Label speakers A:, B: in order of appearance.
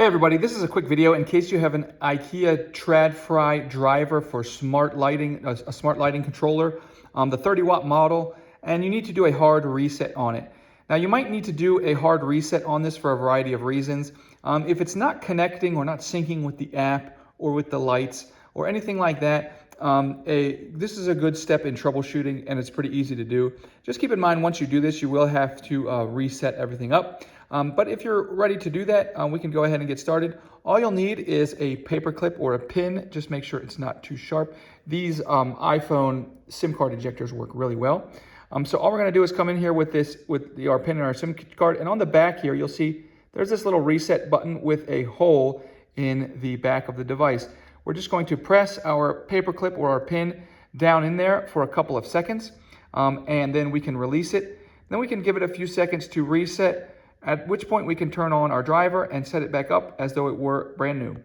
A: Hey everybody, this is a quick video in case you have an Ikea Tradfri driver for smart lighting, a smart lighting controller, the 30-watt model, and you need to do a hard reset on it. Now you might need to do a hard reset on this for a variety of reasons. If it's not connecting or not syncing with the app or with the lights or anything like that, this is a good step in troubleshooting and it's pretty easy to do. Just keep in mind once you do this, you will have to reset everything up. But if you're ready to do that, we can go ahead and get started. All you'll need is a paper clip or a pin. Just make sure it's not too sharp. These iPhone SIM card ejectors work really well. So all we're gonna do is come in here with our pin and our SIM card, and on the back here, you'll see there's this little reset button with a hole in the back of the device. We're just going to press our paper clip or our pin down in there for a couple of seconds, and then we can release it. Then we can give it a few seconds to reset, at which point we can turn on our driver and set it back up as though it were brand new.